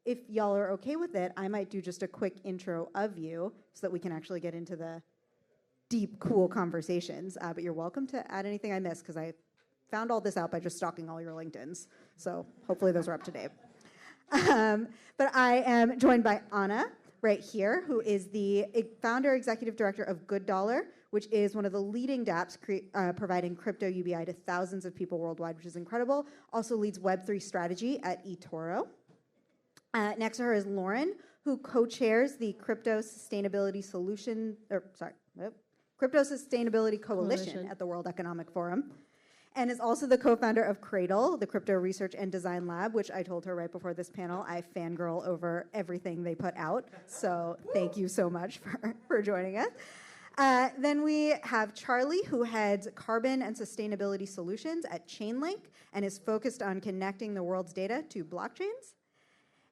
if y'all are okay with it, I might do just a quick intro of you so that we can actually get into the deep, cool conversations. But you're welcome to add anything I missed, because I found all this out by just stalking all your LinkedIns. So hopefully those are up to date. But I am joined by Anna right here, who is the founder, executive director of Good Dollar, which is one of the leading dApps providing crypto UBI to thousands of people worldwide, which is incredible. Also leads Web3 strategy at eToro. Next to her is Lauren, who co-chairs the Crypto Sustainability Coalition at the World Economic Forum, and is also the co-founder of Cradle, the crypto research and design lab, which I told her right before this panel, I fangirl over everything they put out. So thank you so much for joining us. Then we have Charlie, who heads carbon and sustainability solutions at Chainlink and is focused on connecting the world's data to blockchains.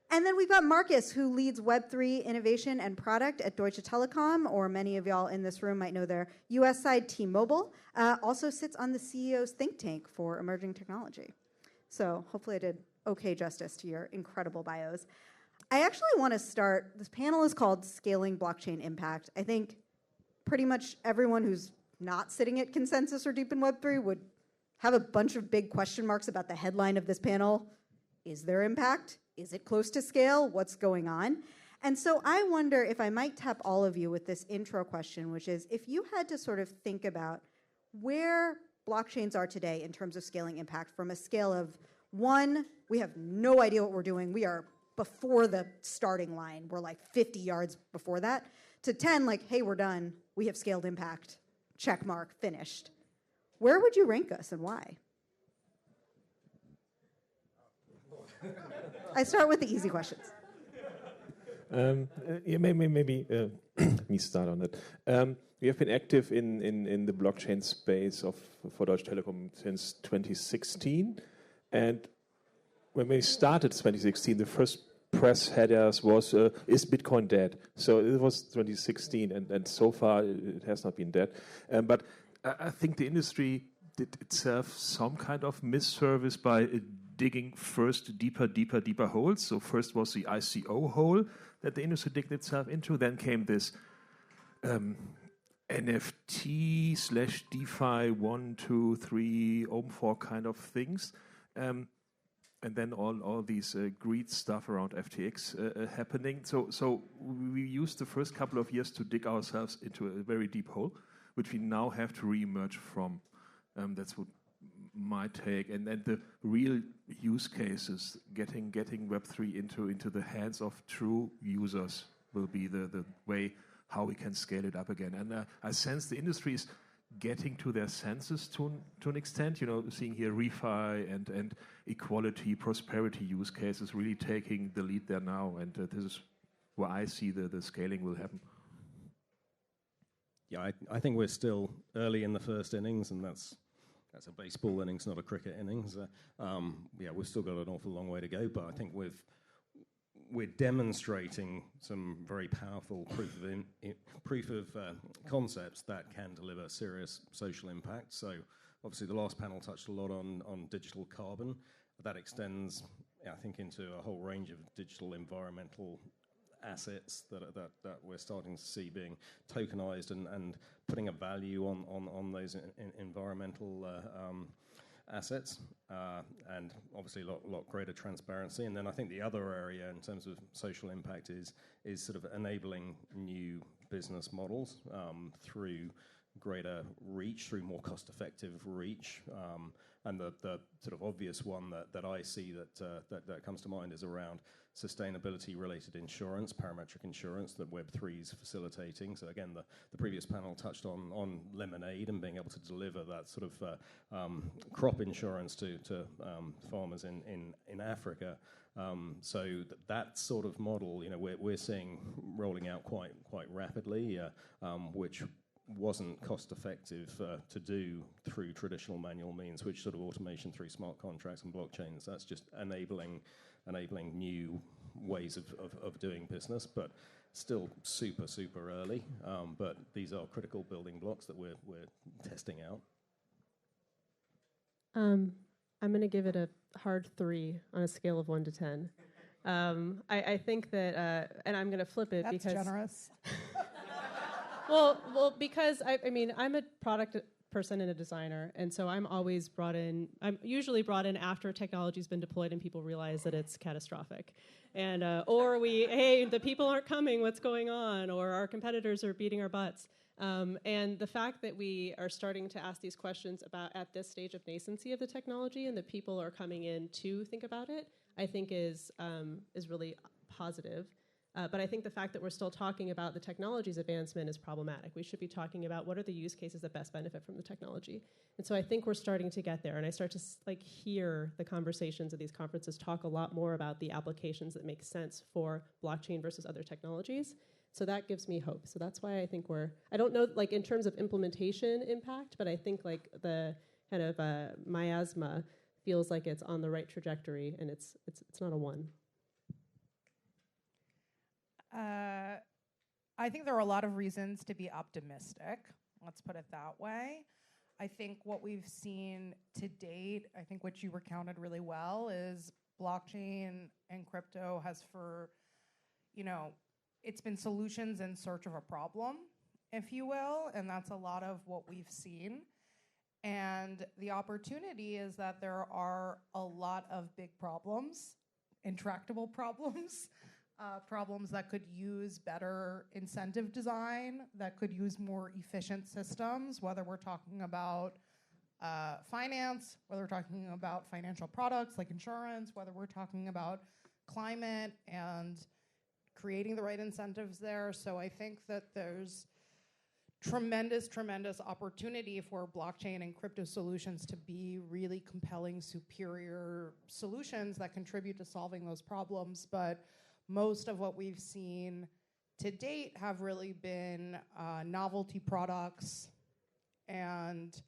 And then we've got Marcus, who leads Web3 innovation and product at Deutsche Telekom, or many of y'all in this room might know their US side, T-Mobile. Also sits on the CEO's think tank for emerging technology. So hopefully I did okay justice to your incredible bios. I actually want to start, this panel is called Scaling Blockchain Impact. I think pretty much everyone who's not sitting at Consensus or Deep in Web3 would have a bunch of big question marks about the headline of this panel. Is there impact? Is it close to scale? What's going on? And so I wonder if I might tap all of you with this intro question, which is, if you had to sort of think about where blockchains are today in terms of scaling impact, from a scale of 1, we have no idea what we're doing, we are before the starting line, we're like 50 yards before that, to 10, like, hey, we're done, we have scaled impact, check mark, finished. Where would you rank us and why? I start with the easy questions. Maybe let me start on that. We have been active in the blockchain space for Deutsche Telekom since 2016. And when we started 2016, the first press headers was, is Bitcoin dead? So it was 2016, and so far it has not been dead. But I think the industry did itself some kind of misservice by digging first deeper holes. So first was the ICO hole that the industry digged itself into. Then came this NFT/DeFi 1, 2, 3, open fork kind of things. And then all these greed stuff around FTX happening. So we used the first couple of years to dig ourselves into a very deep hole, which we now have to re-emerge from. That's what my take, and then the real use cases, getting Web3 into the hands of true users will be the way how we can scale it up again. And I sense the industry is getting to their senses to an extent. You know, seeing here ReFi and equality, prosperity use cases really taking the lead there now, and this is where I see the scaling will happen. Yeah, I think we're still early in the first innings, and that's a baseball innings, not a cricket innings. We've still got an awful long way to go, but I think we're demonstrating some very powerful proof of concepts that can deliver serious social impact. So obviously the last panel touched a lot on digital carbon. That extends, I think, into a whole range of digital environmental assets that we're starting to see being tokenized and putting a value on those environmental assets, and obviously a lot greater transparency. And then I think the other area in terms of social impact is sort of enabling new business models through greater reach, through more cost-effective reach. And the sort of obvious one that I see that comes to mind is around sustainability-related insurance, parametric insurance that Web3 is facilitating. So again, the previous panel touched on Lemonade and being able to deliver that sort of crop insurance to farmers in Africa. So that sort of model, we're seeing rolling out quite rapidly, which wasn't cost effective to do through traditional manual means, which sort of automation through smart contracts and blockchains. That's just enabling new ways of doing business, but still super early. But these are critical building blocks that we're testing out. I'm going to give it a hard 3 on a scale of 1 to 10. I think that, and I'm going to flip it That's because generous. well, because I mean, I'm a product person and a designer, and so I'm usually brought in after technology's been deployed and people realize that it's catastrophic, and or hey, the people aren't coming, what's going on, or our competitors are beating our butts. And the fact that we are starting to ask these questions about at this stage of nascency of the technology, and that people are coming in to think about it, I think is really positive. But I think the fact that we're still talking about the technology's advancement is problematic. We should be talking about what are the use cases that best benefit from the technology. And so I think we're starting to get there. And I start to hear the conversations at these conferences talk a lot more about the applications that make sense for blockchain versus other technologies. So that gives me hope. So that's why I think I don't know in terms of implementation impact, but I think the kind of miasma feels like it's on the right trajectory, and it's not a one. I think there are a lot of reasons to be optimistic. Let's put it that way. I think what we've seen to date, I think what you recounted really well, is blockchain and crypto has it's been solutions in search of a problem, if you will, and that's a lot of what we've seen. And the opportunity is that there are a lot of big problems, intractable problems, problems that could use better incentive design, that could use more efficient systems, whether we're talking about finance, whether we're talking about financial products like insurance, whether we're talking about climate and creating the right incentives there. So I think that there's tremendous opportunity for blockchain and crypto solutions to be really compelling, superior solutions that contribute to solving those problems. But most of what we've seen to date have really been novelty products and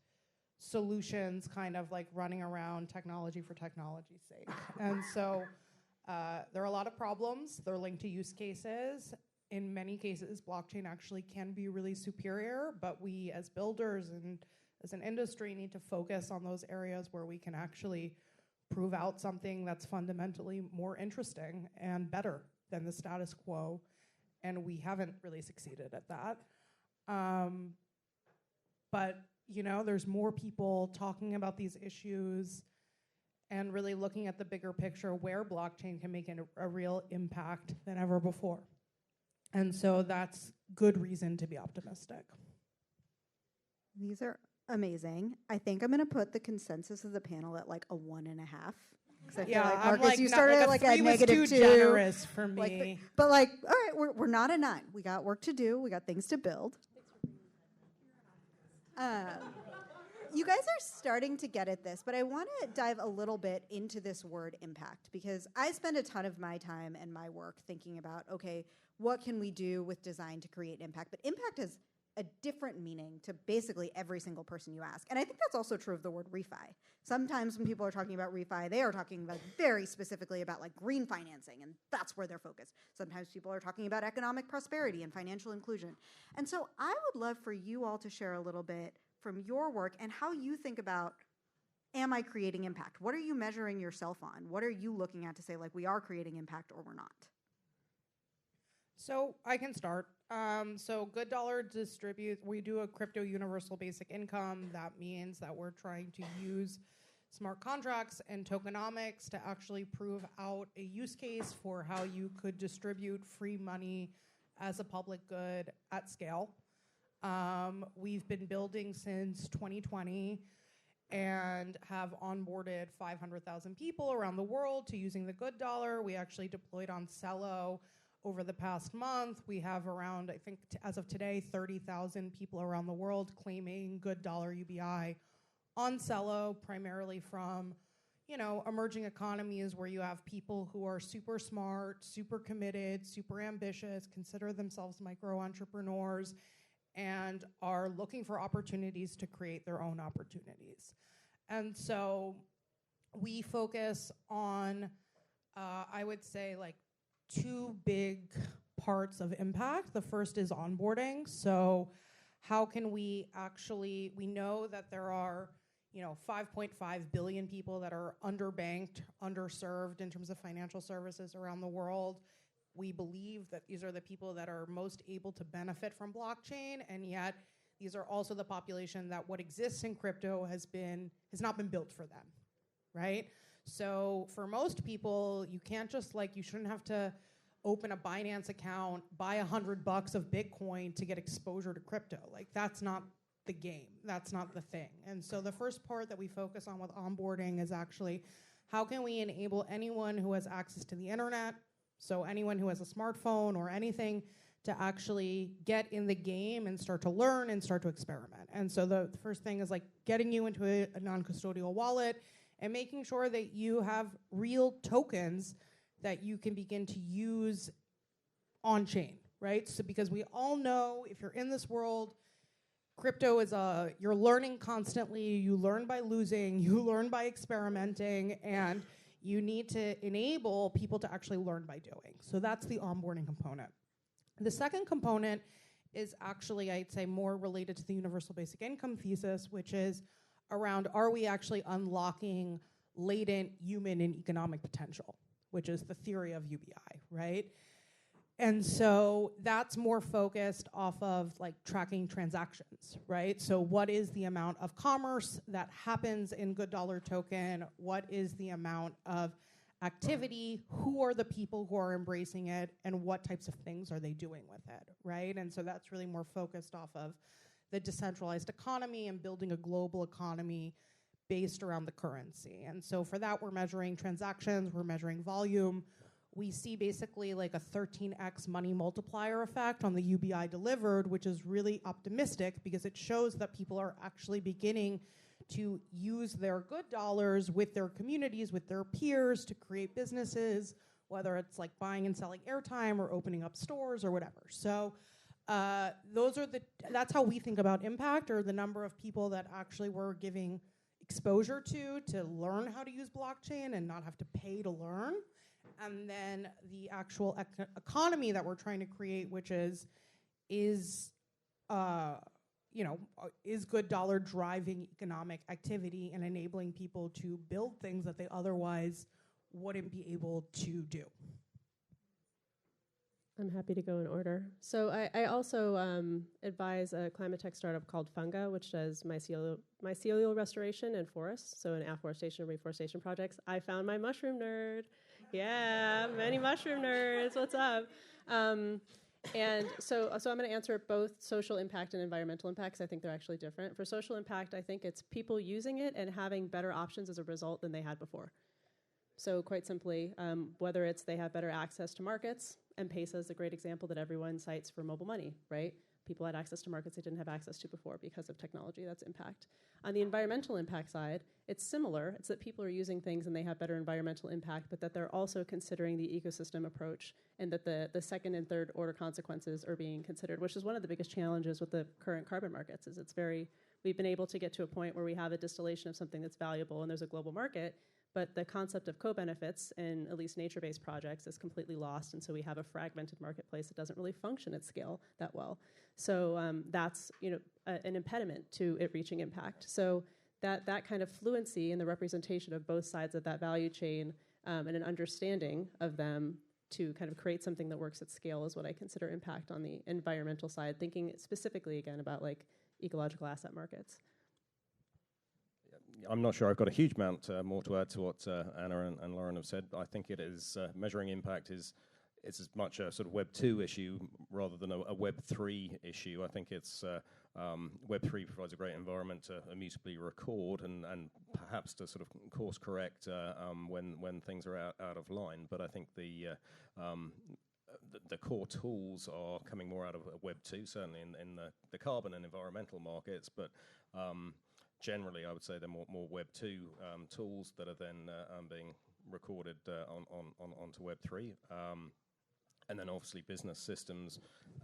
solutions kind of running around technology for technology's sake. And so there are a lot of problems. They're linked to use cases. In many cases, blockchain actually can be really superior, but we as builders and as an industry need to focus on those areas where we can actually prove out something that's fundamentally more interesting and better than the status quo, and we haven't really succeeded at that. But there's more people talking about these issues and really looking at the bigger picture where blockchain can make a real impact than ever before. And so that's good reason to be optimistic. These are amazing. I think I'm going to put the consensus of the panel at a 1.5. Because I feel like, Marcus, you started at a -2. Too generous for me. But all right, we're not a 9. We got work to do. We got things to build. You guys are starting to get at this, but I want to dive a little bit into this word impact, because I spend a ton of my time and my work thinking about, okay, what can we do with design to create impact? But impact has a different meaning to basically every single person you ask. And I think that's also true of the word ReFi. Sometimes when people are talking about ReFi, they are talking about very specifically about green financing, and that's where they're focused. Sometimes people are talking about economic prosperity and financial inclusion. And so I would love for you all to share a little bit from your work and how you think about, am I creating impact? What are you measuring yourself on? What are you looking at to say, we are creating impact or we're not? So I can start. So Good Dollar distributes, we do a crypto universal basic income. That means that we're trying to use smart contracts and tokenomics to actually prove out a use case for how you could distribute free money as a public good at scale. We've been building since 2020 and have onboarded 500,000 people around the world to using the Good Dollar. We actually deployed on Celo over the past month. We have around, I think, as of today, 30,000 people around the world claiming Good Dollar UBI on Celo, primarily from emerging economies where you have people who are super smart, super committed, super ambitious, consider themselves micro-entrepreneurs, and are looking for opportunities to create their own opportunities. And so we focus on, I would say, 2 big parts of impact. The first is onboarding. So how can we know that there are 5.5 billion people that are underbanked, underserved in terms of financial services around the world. We believe that these are the people that are most able to benefit from blockchain, and yet these are also the population that what exists in crypto has not been built for them, right? So for most people, you can't just you shouldn't have to open a Binance account, buy $100 of Bitcoin to get exposure to crypto. That's not the game. That's not the thing. And so the first part that we focus on with onboarding is actually how can we enable anyone who has access to the internet, so anyone who has a smartphone or anything, to actually get in the game and start to learn and start to experiment. And so the first thing is getting you into a non-custodial wallet and making sure that you have real tokens that you can begin to use on chain, right? So because we all know if you're in this world, crypto is you're learning constantly, you learn by losing, you learn by experimenting, and you need to enable people to actually learn by doing. So that's the onboarding component. The second component is actually, I'd say, more related to the universal basic income thesis, which is around, are we actually unlocking latent human and economic potential, which is the theory of UBI, right? And so that's more focused off of tracking transactions, right? So what is the amount of commerce that happens in Good Dollar Token? What is the amount of activity? Who are the people who are embracing it? And what types of things are they doing with it, right? And so that's really more focused off of the decentralized economy and building a global economy based around the currency. And so for that, we're measuring transactions, we're measuring volume. We see basically a 13x money multiplier effect on the UBI delivered, which is really optimistic because it shows that people are actually beginning to use their good dollars with their communities, with their peers to create businesses, whether it's buying and selling airtime or opening up stores or whatever. So that's how we think about impact, or the number of people that actually we're giving exposure to learn how to use blockchain and not have to pay to learn. And then the actual economy that we're trying to create, which is Good Dollar driving economic activity and enabling people to build things that they otherwise wouldn't be able to do. I'm happy to go in order. So I also advise a climate tech startup called Funga, which does mycelial restoration in forests, so in afforestation and reforestation projects. I found my mushroom nerd. Yeah, many mushroom nerds. What's up? And so I'm going to answer both social impact and environmental impacts. I think they're actually different. For social impact, I think it's people using it and having better options as a result than they had before. So quite simply, whether it's they have better access to markets, M-Pesa is a great example that everyone cites for mobile money, right? People had access to markets they didn't have access to before because of technology. That's impact. On the environmental impact side, it's similar. It's that people are using things and they have better environmental impact, but that they're also considering the ecosystem approach, and that the second and third order consequences are being considered, which is one of the biggest challenges with the current carbon markets. Is we've been able to get to a point where we have a distillation of something that's valuable and there's a global market, but the concept of co-benefits in at least nature-based projects is completely lost, and so we have a fragmented marketplace that doesn't really function at scale that well. So that's an impediment to it reaching impact. So that kind of fluency in the representation of both sides of that value chain and an understanding of them to kind of create something that works at scale is what I consider impact on the environmental side, thinking specifically again about ecological asset markets. I'm not sure I've got a huge amount more to add to what Anna and Lauren have said. I think it is measuring impact is as much a sort of Web 2 issue rather than a Web 3 issue. I think it's Web 3 provides a great environment to immutably record and perhaps to sort of course correct when things are out of line. But I think the core tools are coming more out of Web 2, certainly in the carbon and environmental markets, but generally, I would say they're more Web 2 tools that are then being recorded onto Web 3. And then obviously business systems,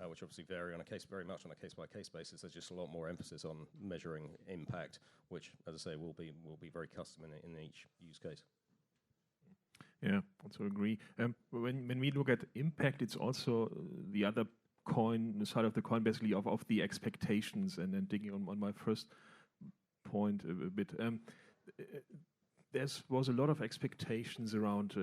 which obviously vary very much on a case-by-case basis. There's just a lot more emphasis on measuring impact, which, as I say, will be very custom in each use case. Yeah, also agree. When we look at impact, it's also the other coin, the side of the coin, basically of the expectations. And then digging on my first point a bit. There was a lot of expectations around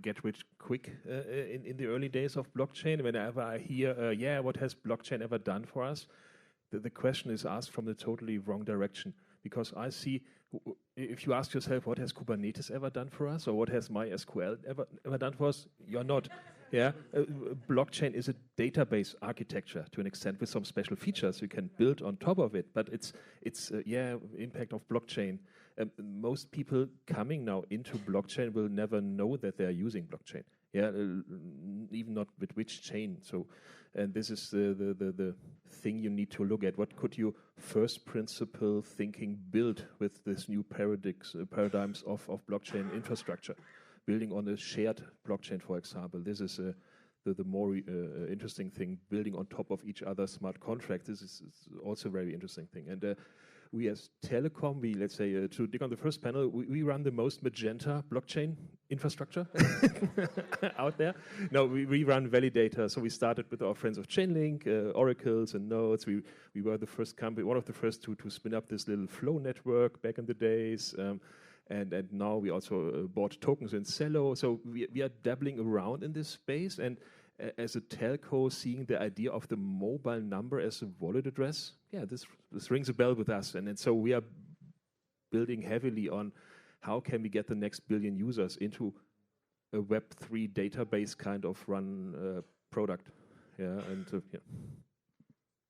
get rich quick in the early days of blockchain. Whenever I hear, what has blockchain ever done for us? The question is asked from the totally wrong direction. Because I see, if you ask yourself, what has Kubernetes ever done for us? Or what has MySQL ever done for us? You're not. Yeah, blockchain is a database architecture to an extent with some special features you can build on top of it. But it's impact of blockchain. Most people coming now into blockchain will never know that they are using blockchain. Yeah, even not with which chain. So, and this is the thing you need to look at. What could you first principle thinking build with this new paradigms of blockchain infrastructure? Building on a shared blockchain, for example. This is the more interesting thing. Building on top of each other smart contracts. This is also a very interesting thing. And we as Telecom, let's say, to dig on the first panel, we run the most magenta blockchain infrastructure out there. No, we run validator. So we started with our friends of Chainlink, Oracles and Nodes. We were the first company, one of the first to spin up this little flow network back in the days. And now we also bought tokens in Celo. So we are dabbling around in this space. And as a telco, seeing the idea of the mobile number as a wallet address, this rings a bell with us. And so we are building heavily on how can we get the next billion users into a Web3 database kind of run product.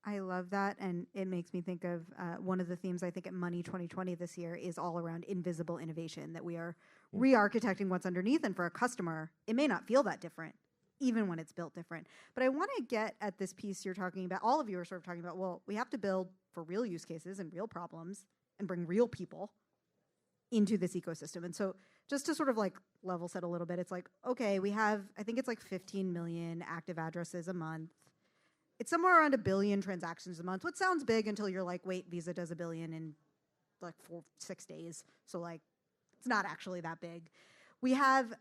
I love that, and it makes me think of one of the themes I think at Money 2020 this year is all around invisible innovation, that we are re-architecting what's underneath, and for a customer, it may not feel that different, even when it's built different. But I want to get at this piece you're talking about, all of you are sort of talking about, well, we have to build for real use cases and real problems and bring real people into this ecosystem. And so just to sort of like level set a little bit, it's like, okay, we have, I think it's like 15 million active addresses a month. It's somewhere around 1 billion transactions a month, which sounds big until you're like, wait, Visa does 1 billion in like 6 days. So like, it's not actually that big. We have,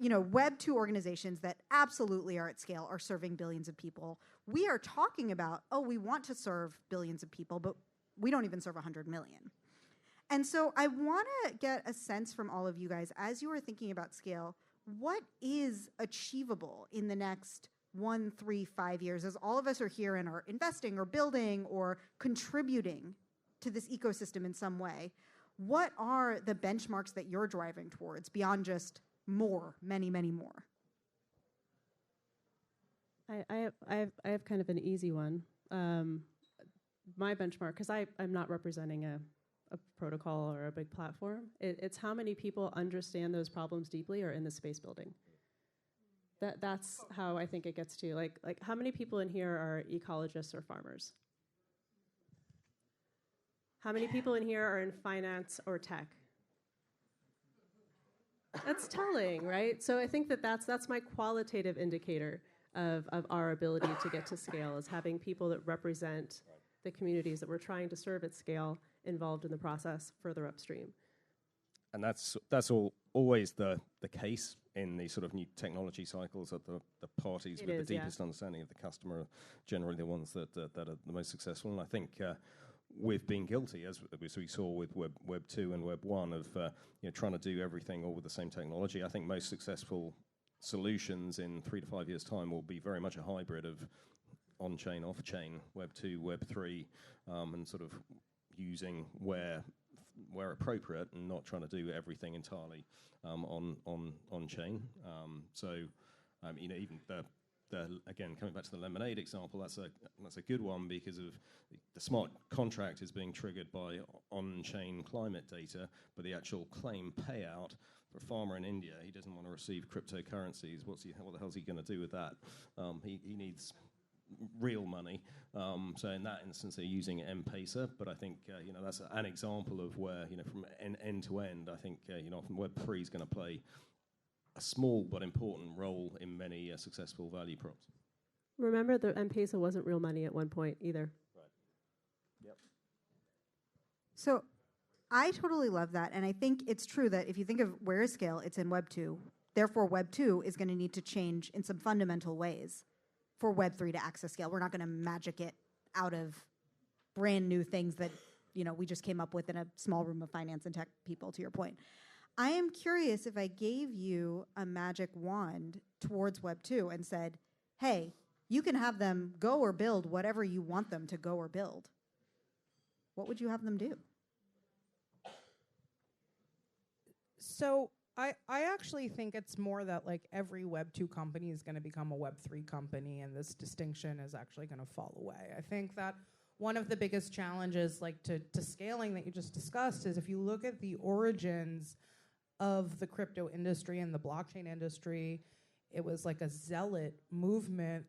Web 2 organizations that absolutely are at scale, are serving billions of people. We are talking about, we want to serve billions of people, but we don't even serve 100 million. And so I want to get a sense from all of you guys, as you are thinking about scale, what is achievable in the next 1, 3, 5 years, as all of us are here and are investing or building or contributing to this ecosystem in some way? What are the benchmarks that you're driving towards beyond just more, many, many more? I have kind of an easy one. My benchmark, because I'm not representing a protocol or a big platform, it's how many people understand those problems deeply or in the space building. That's how I think it gets to. Like how many people in here are ecologists or farmers? How many people in here are in finance or tech? That's telling, right? So I think that's my qualitative indicator of our ability to get to scale, is having people that represent the communities that we're trying to serve at scale involved in the process further upstream. And that's always the case in these sort of new technology cycles, that the parties with the deepest understanding of the customer are generally the ones that are the most successful. And I think we've been guilty, as we saw with Web 2 and Web 1, of trying to do everything all with the same technology. I think most successful solutions in 3 to 5 years' time will be very much a hybrid of on-chain, off-chain, Web 2, Web 3, and sort of using where appropriate and not trying to do everything entirely on-chain. Even again, coming back to the Lemonade example, that's a good one, because of the smart contract is being triggered by on-chain climate data, but the actual claim payout for a farmer in India, he doesn't want to receive cryptocurrencies. What the hell's he going to do with that? He needs real money. So in that instance, they're using M-Pesa, but I think that's an example of where from end to end, I think often Web3 is going to play a small but important role in many successful value props. Remember, the M-Pesa wasn't real money at one point either. Right. Yep. So I totally love that, and I think it's true that if you think of where is scale, it's in Web 2. Therefore, Web 2 is going to need to change in some fundamental ways for Web 3 to access scale. We're not going to magic it out of brand new things that we just came up with in a small room of finance and tech people, to your point. I am curious, if I gave you a magic wand towards Web 2 and said, hey, you can have them go or build whatever you want them to go or build, what would you have them do? So I actually think it's more that like every Web 2 company is going to become a Web 3 company, and this distinction is actually going to fall away. I think that one of the biggest challenges like to scaling that you just discussed is if you look at the origins of the crypto industry and the blockchain industry, it was like a zealot movement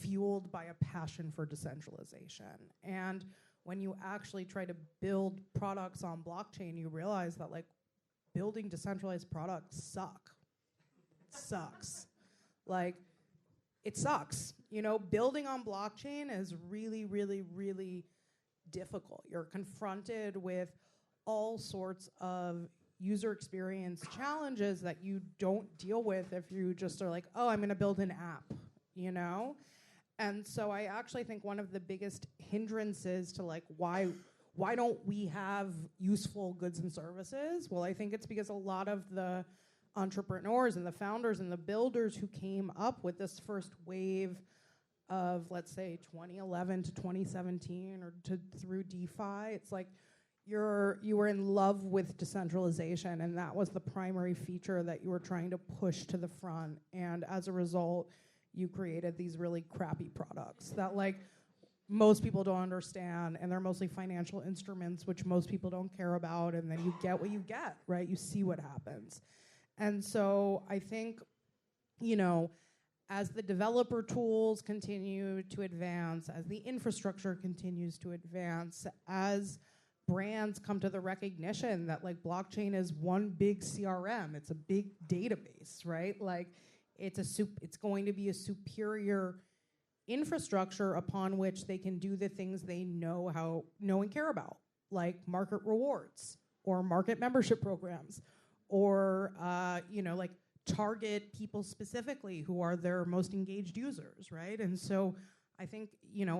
fueled by a passion for decentralization. And when you actually try to build products on blockchain, you realize that like building decentralized products sucks. Like, it sucks. Building on blockchain is really, really, really difficult. You're confronted with all sorts of user experience challenges that you don't deal with if you just are like, oh, I'm going to build an app, And so I actually think one of the biggest hindrances to like why don't we have useful goods and services? Well, I think it's because a lot of the entrepreneurs and the founders and the builders who came up with this first wave of, let's say, 2011 to 2017 or through DeFi, it's like you were in love with decentralization, and that was the primary feature that you were trying to push to the front. And as a result, you created these really crappy products that like most people don't understand, and they're mostly financial instruments, which most people don't care about, and then you get what you get, right? You see what happens. And so I think, as the developer tools continue to advance, as the infrastructure continues to advance, as brands come to the recognition that like blockchain is one big CRM, it's a big database, right? Like it's going to be a superior infrastructure upon which they can do the things they know and care about, like market rewards or market membership programs, or like target people specifically who are their most engaged users, right? And so I think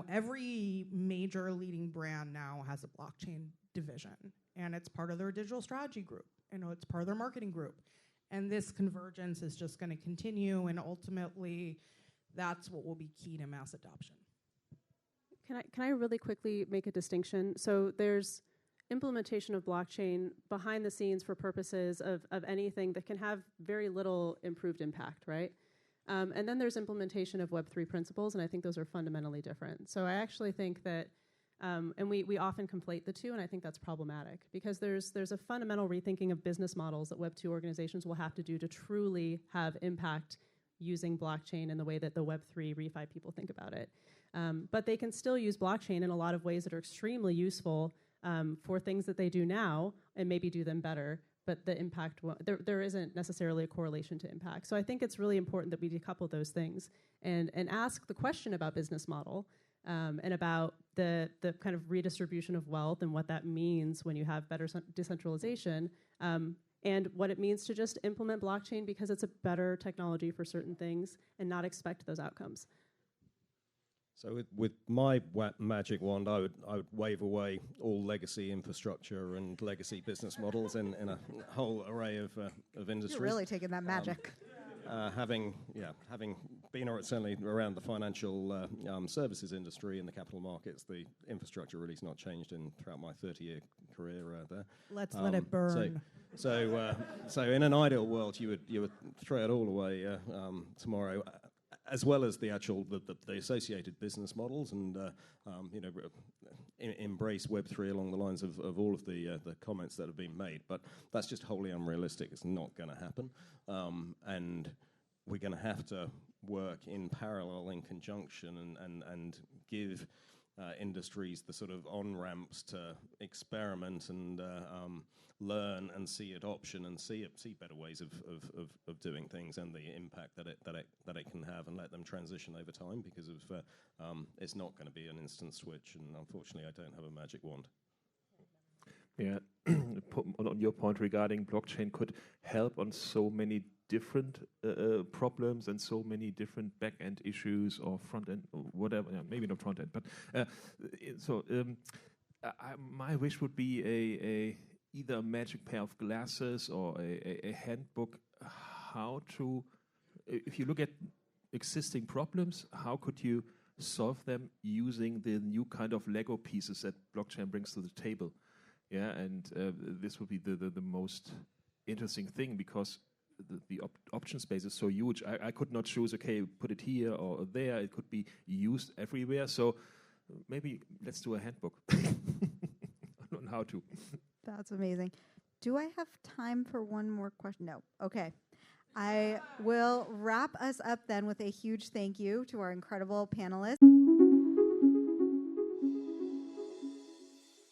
every major leading brand now has a blockchain division, and it's part of their digital strategy group. It's part of their marketing group, and this convergence is just going to continue, and ultimately that's what will be key to mass adoption. Can I really quickly make a distinction? So there's implementation of blockchain behind the scenes for purposes of anything that can have very little improved impact, right? And then there's implementation of Web3 principles, and I think those are fundamentally different. So I actually think that, and we often conflate the two, and I think that's problematic, because there's a fundamental rethinking of business models that Web2 organizations will have to do to truly have impact using blockchain in the way that the Web3 ReFi people think about it. But they can still use blockchain in a lot of ways that are extremely useful for things that they do now, and maybe do them better, but the impact, there isn't necessarily a correlation to impact. So I think it's really important that we decouple those things and ask the question about business model and about the kind of redistribution of wealth and what that means when you have better decentralization, and what it means to just implement blockchain because it's a better technology for certain things and not expect those outcomes. So with my magic wand, I would wave away all legacy infrastructure and legacy business models in a whole array of industries. You're really taking that magic. Having been certainly around the financial services industry and the capital markets, the infrastructure really has not changed throughout my 30-year career there. Let's let it burn. So in an ideal world, you would throw it all away tomorrow, as well as the associated business models, and embrace Web3 along the lines of all of the comments that have been made. But that's just wholly unrealistic. It's not going to happen, and we're going to have to work in parallel, in conjunction, and give industries the sort of on-ramps to experiment and learn and see adoption and see better ways of doing things and the impact that it can have, and let them transition over time, because of it's not going to be an instant switch, and unfortunately I don't have a magic wand. Yeah, on your point regarding blockchain could help on so many different problems and so many different back-end issues or front-end or whatever. Yeah, maybe not front-end, but my wish would be a either a magic pair of glasses or a handbook how to, if you look at existing problems, how could you solve them using the new kind of Lego pieces that blockchain brings to the table. Yeah, and this would be the most interesting thing, because the option space is so huge. I could not choose, okay, put it here or there. It could be used everywhere. So maybe let's do a handbook on how to. That's amazing. Do I have time for one more question? No. Okay. I will wrap us up then with a huge thank you to our incredible panelists.